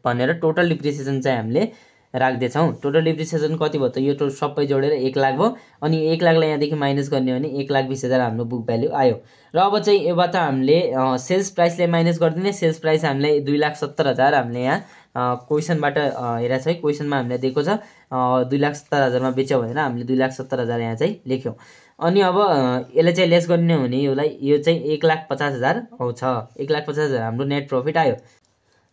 भनेर टोटल डिप्रिसिएसन चाहिँ हामीले राख्दैछौँ। टोटल डिप्रिसिएसन कति भयो त, यो सबै जोडेर 1 लाख भयो। अनि 1 लाखलाई यहाँदेखि माइनस गर्ने हो भने 1,20,000 हाम्रो बुक भ्याल्यु आयो। र अब चाहिँ योबाट हामीले सेल्स प्राइसलाई माइनस गरिदिने। सेल्स प्राइस हामीलाई 2,70,000 हामीले यहाँ क्वेसनबाट हेरेको छ है, क्वेसनमा हामीले दिएको छ 2,70,000 मा बेच्यो भनेर हामीले 2,70,000 यहाँ चाहिँ लेख्यौँ। अनि अब यसलाई चाहिँ लेस गर्ने हो भने यो चाहिँ 1,50,000 आउँछ। 1,50,000 हाम्रो नेट प्रफिट आयो।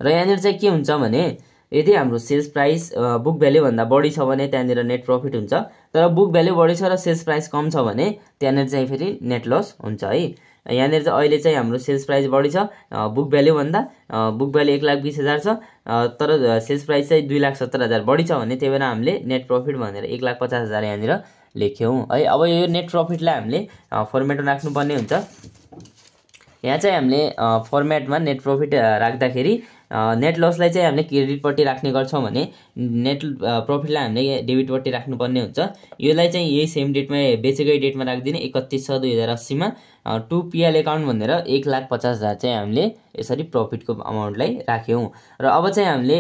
र यहाँनिर चाहिँ के हुन्छ भने यदि हाम्रो सेल्स प्राइस बुक भ्याल्यु भन्दा बढी छ भने त्यहाँनिर नेट प्रफिट हुन्छ, तर बुक भ्याल्यु बढी छ र सेल्स प्राइस कम छ भने त्यहाँनिर चाहिँ फेरि नेट लस हुन्छ है। यहाँनिर चाहिँ अहिले चाहिँ हाम्रो सेल्स प्राइस बढी छ बुक भ्याल्यु भन्दा, बुक भ्याल्यु 1,20,000 छ तर सेल्स प्राइस चाहिँ 2,70,000 बढी छ भने त्यही भएर हामीले नेट प्रफिट भनेर 1,50,000 यहाँनिर लेख्यौँ है। अब यो नेट प्रफिटलाई हामीले फर्मेटमा राख्नुपर्ने हुन्छ। यहाँ चाहिँ हामीले फर्मेटमा नेट प्रफिट राख्दाखेरि नेट लसलाई चाहिँ हामीले क्रेडिटपट्टि राख्ने गर्छौँ भने नेट प्रफिटलाई हामीले डेबिटपट्टि राख्नुपर्ने हुन्छ। यसलाई चाहिँ यही सेम डेटमा बेचेकै डेटमा राखिदिने 31/6/2080 मा टु पिएल एकाउन्ट भनेर 1,50,000 चाहिँ हामीले यसरी प्रफिटको अमाउन्टलाई राख्यौँ। र अब चाहिँ हामीले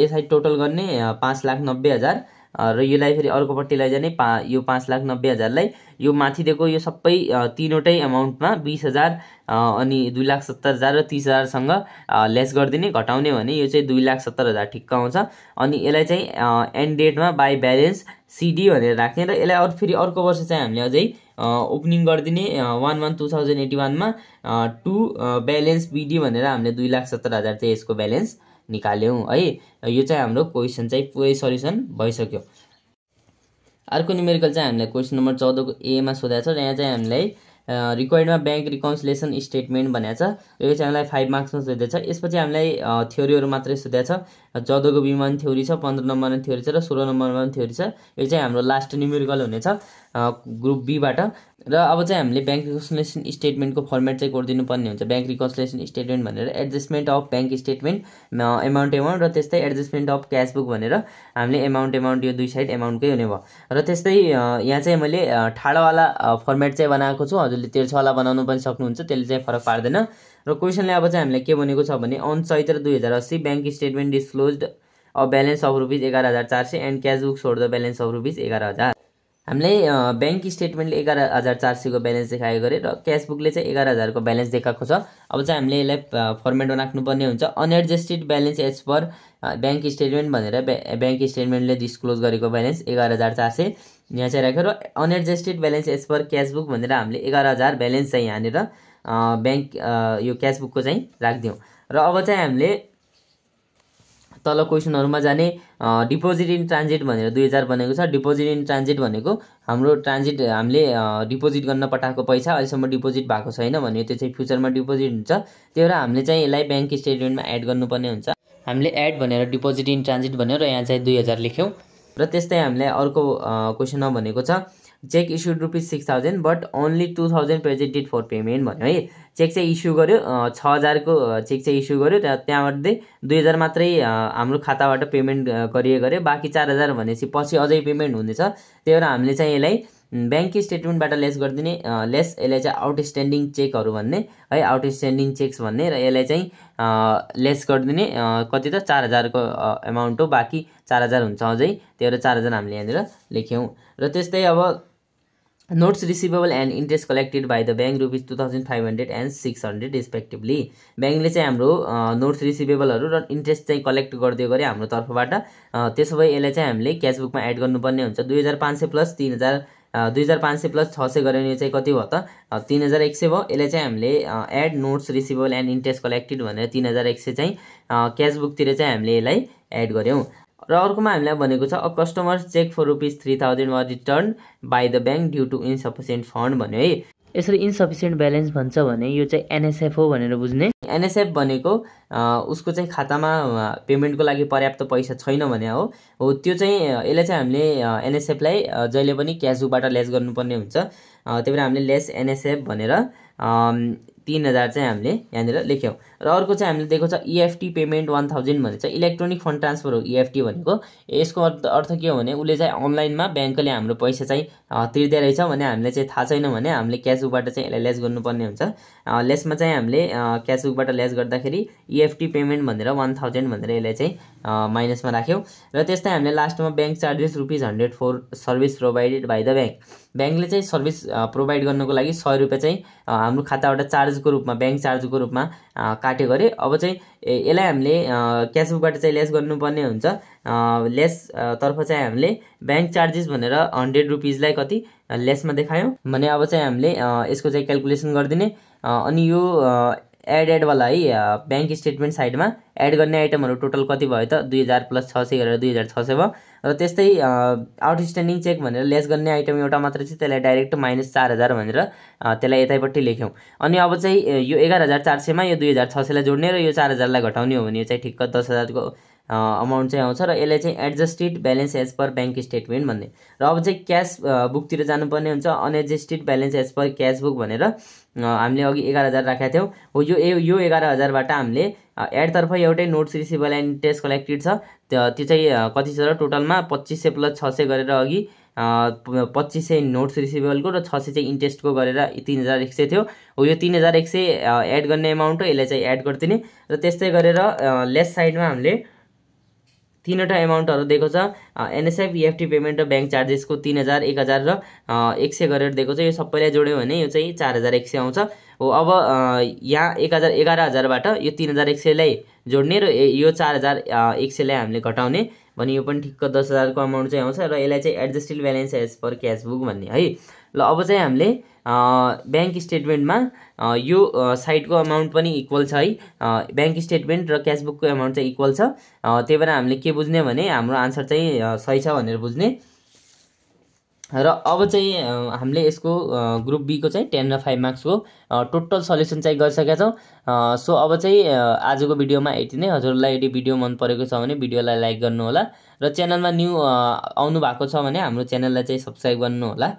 यसलाई टोटल गर्ने 5,90,000 र यसलाई फेरि अर्कोपट्टि लैजाने यो 5,90,000लाई यो माथि दिएको यो सबै तीनवटै अमाउन्टमा 20,000 अनि 2,70,000 र 30,000सँग लेस गरिदिने, घटाउने भने यो चाहिँ 2,70,000 ठिक्क आउँछ। अनि यसलाई चाहिँ एन्ड डेटमा बाई ब्यालेन्स सिडी भनेर राख्ने र यसलाई फेरि अर्को वर्ष चाहिँ हामीले अझै ओपनिङ गरिदिने 1/1/2081 मा टु ब्यालेन्स बिडी भनेर हामीले 2,70,000 चाहिँ यसको ब्यालेन्स निकाल्यौँ है। यो चाहिँ हाम्रो क्वेसन चाहिँ पुरै सल्युसन भइसक्यो। अर्को न्युमेरिकल चाहिँ हामीलाई क्वेसन नम्बर 14 को ए मा सोधेको छ र यहाँ चाहिँ हामीलाई रिक्वायर्डमा ब्याङ्क रिकन्सिलिएसन स्टेटमेन्ट भनेको छ। यो चाहिँ हामीलाई 5 मार्क्समा सोधेको छ। यसपछि हामीलाई थ्योरीहरू मात्रै सोधेको छ। 14 को बीमा थ्योरी छ, 15 नम्बरमा थ्योरी छ र 16 नम्बरमा थ्योरी छ। यो चाहिँ हाम्रो लास्ट न्युमेरिकल हुनेछ ग्रुप बीबाट। र अब चाहिँ हामीले ब्याङ्क रिकन्सिलिएसन स्टेटमेन्टको फर्मेट चाहिँ गरिदिनु पर्ने हुन्छ। ब्याङ्क रिकन्सिलिएसन स्टेटमेन्ट भनेर adjustment of bank statement amount र त्यस्तै एडजस्टमेन्ट अफ क्यास बुक भनेर हामीले एमाउन्ट यो दुई साइड एमाउन्टकै हुने भयो। र त्यस्तै यहाँ चाहिँ मैले ठाडोवाला फर्मेट चाहिँ बनाएको छु, हजुरले तिर्छावाला बनाउनु पनि सक्नुहुन्छ, त्यसले चाहिँ फरक पार्दैन। र क्वेसनले अब चाहिँ हामीलाई के भनेको छ भने on Chaitra 2080 bank statement disclosed a balance of rupees 11,400 and cash book showed the balance of rupees 11,000। हामीले ब्याङ्क स्टेटमेन्टले 11,400 को ब्यालेन्स देखाएको गरे र क्यास बुकले चाहिँ 11,000 को ब्यालेन्स देखाएको छ। अब चाहिँ हामीले यसलाई फर्मेटमा राख्नुपर्ने हुन्छ। Unadjusted balance as per bank statement भनेर ब्याङ्क स्टेटमेन्टले डिस्क्लोज गरेको ब्यालेन्स 11,400 यहाँ चाहिँ राख्यो र unadjusted balance as per cash book भनेर हामीले 11,000 ब्यालेन्स चाहिँ यहाँनिर ब्याङ्क यो क्यास बुकको चाहिँ राखिदिउँ। र अब चाहिँ हामीले तल क्वेसनहरुमा जाने डिपोजिट इन ट्रान्जिट भनेर 2000 बनेको छ। डिपोजिट इन ट्रान्जिट भनेको हाम्रो ट्रान्जिट हामीले डिपोजिट गर्न पठाएको पैसा अहिलेसम्म डिपोजिट भएको छैन भने त्यो चाहिँ फ्युचरमा डिपोजिट हुन्छ। त्यही भएर हामीले चाहिँ यसलाई ब्याङ्क स्टेटमेन्टमा एड गर्नुपर्ने हुन्छ। हामीले एड भनेर डिपोजिट इन ट्रान्जिट भनेर यहाँ चाहिँ 2000 लेख्यौं। र त्यस्तै हामीले अर्को क्वेसनमा भनेको छ cheque issued ₹6,000 but only 2,000 presented for payment भन्यो है। चेक चाहिँ इस्यु गर्यो 6,000को चेक चाहिँ इस्यु गर्यो, त्यहाँमध्ये 2,000 मात्रै हाम्रो खाताबाट पेमेन्ट गरिएको गऱ्यो, बाँकी 4,000 भनेपछि पछि अझै पेमेन्ट हुनेछ। त्यही भएर हामीले चाहिँ यसलाई ब्याङ्क स्टेटमेन्टबाट लेस गरिदिने, यसलाई चाहिँ आउटस्ट्यान्डिङ चेकहरू भन्ने है, आउटस्ट्यान्डिङ चेक्स भन्ने, र यसलाई चाहिँ लेस गरिदिने कति त 4,000को एमाउन्ट हो, बाँकी 4,000 हुन्छ अझै, त्यही भएर 4,000 हामीले यहाँनिर लेख्यौँ। र त्यस्तै अब notes receivable and interest collected by the bank ₹2,500 and 600 respectively. ब्याङ्कले चाहिँ हाम्रो नोट्स रिसिभेबलहरू र इन्ट्रेस्ट चाहिँ कलेक्ट गरिदियो गरे हाम्रो तर्फबाट, त्यसो भए यसलाई चाहिँ हामीले क्यासबुकमा एड गर्नुपर्ने हुन्छ। 2,500 प्लस 3,000 2,500 प्लस 600 गऱ्यो भने चाहिँ कति भयो त 3,100 भयो। यसलाई चाहिँ हामीले add notes receivable and interest collected भनेर 3,100 चाहिँ क्यासबुकतिर चाहिँ हामीले यसलाई एड गऱ्यौँ। र अर्कोमा हामीलाई भनेको छ uh customer check for ₹3,000 was return by the bank due to insufficient fund भन्यो है। यसरी इन्सफिसियन्ट ब्यालेन्स भन्छ भने यो चाहिँ एनएसएफ हो भनेर बुझ्ने। एनएसएफ भनेको उसको चाहिँ खातामा पेमेन्टको लागि पर्याप्त पैसा छैन भने हो त्यो चाहिँ यसलाई चाहिँ हामीले एनएसएफलाई जहिले पनि क्यासबुकबाट लेस गर्नुपर्ने हुन्छ। त्यही भएर हामीले लेस एनएसएफ भनेर 3,000 चाहिँ हामीले यहाँनिर लेख्यौँ। र अर्को चाहिँ हामीले दिएको छ इएफटी पेमेन्ट 1,000 भने चाहिँ इलेक्ट्रोनिक फन्ड ट्रान्सफर हो इएफटी भनेको। यसको अर्थ के हो भने उसले चाहिँ अनलाइनमा ब्याङ्कले हाम्रो पैसा चाहिँ तिर्दै रहेछ भने हामीले चाहिँ थाहा छैन भने हामीले क्यासबुकबाट चाहिँ यसलाई लेस गर्नुपर्ने हुन्छ। लेसमा चाहिँ हामीले क्यासबुकबाट लेस गर्दाखेरि इएफटी पेमेन्ट भनेर 1,000 भनेर यसलाई चाहिँ माइनसमा राख्यौँ। र त्यस्तै हामीले लास्टमा bank charges ₹100 for service provided by the bank. ब्याङ्कले चाहिँ सर्भिस प्रोभाइड गर्नको लागि ₹100 चाहिँ हाम्रो खाताबाट चार्जको रूपमा ब्याङ्क चार्जको रूपमा काट्यो गरे। अब चाहिँ यसलाई हामीले क्यासबुकबाट चाहिँ लेस गर्नुपर्ने हुन्छ। लेस तर्फ चाहिँ हामीले ब्याङ्क चार्जेस भनेर ₹100 लाई कति लेसमा देखायौँ भने अब चाहिँ हामीले यसको चाहिँ क्यालकुलेसन गरिदिने। अनि यो एडवाला है ब्याङ्क स्टेटमेन्ट साइडमा एड गर्ने आइटमहरू टोटल कति भयो त 2,000 प्लस 600 गरेर 2,600 भयो। र त्यस्तै आउटस्ट्यान्डिङ चेक भनेर लेस गर्ने आइटम एउटा मात्र चाहिँ त्यसलाई डाइरेक्ट -4,000 भनेर त्यसलाई यतैपट्टि लेख्यौँ। अनि अब चाहिँ यो 11,400 मा यो 2,600 लाई जोड्ने र यो 4,000 लाई घटाउने हो भने यो चाहिँ ठिक्क 10,000 को अमाउन्ट चाहिँ आउँछ। र यसलाई चाहिँ adjusted balance as per bank statement भन्ने। र अब चाहिँ क्यास बुकतिर जानुपर्ने हुन्छ। Unadjusted balance as per cash book भनेर हामीले अघि 11,000 राखेका थियौँ हो। यो 11,000बाट हामीले एडतर्फ एउटै notes receivable and interest collected छ, त्यो चाहिँ कति छ र टोटलमा 2,500 प्लस 600 गरेर अघि 2,500 नोट्स रिसिभेबलको र 600 चाहिँ इन्ट्रेस्टको गरेर 3,100 थियो हो। यो 3,100 एड गर्ने एमाउन्ट हो, यसलाई चाहिँ एड गरिदिने। र त्यस्तै गरेर लेस साइडमा हामीले तीनवटा एमाउन्टहरू दिएको छ। एनएसएफ इएफटी पेमेन्ट र ब्याङ्क चार्जेसको 3,000 1,000 र 100 गरेर दिएको छ। यो सबैलाई जोड्यो भने यो चाहिँ 4,100 आउँछ हो। अब यहाँ 11,000बाट यो 3,100 लाई जोड्ने र यो 4,100 लाई हामीले घटाउने भने यो पनि ठिक्क 10,000 को अमाउन्ट चाहिँ आउँछ। र यसलाई चाहिँ adjusted balance as per cashbook भन्ने है। ल अब चाहिँ हामीले ब्याङ्क स्टेटमेन्टमा यो साइडको अमाउन्ट पनि इक्वल छ है। ब्याङ्क स्टेटमेन्ट र क्यासबुकको अमाउन्ट चाहिँ इक्वल छ। त्यही भएर हामीले के बुझ्ने भने हाम्रो आन्सर चाहिँ सही छ भनेर बुझ्ने। र अब चाहिँ हामीले यसको ग्रुप बी को चाहिँ 10 र 5 मार्क्सको टोटल सल्युसन चाहिँ गरिसकेका छौँ। सो अब चाहिँ आजको भिडियोमा यति नै। हजुरलाई यदि भिडियो मन परेको छ भने भिडियोलाई लाइक गर्नु होला र च्यानलमा न्यू आउनु भएको छ भने हाम्रो च्यानललाई चाहिँ सब्स्क्राइब गर्नु होला।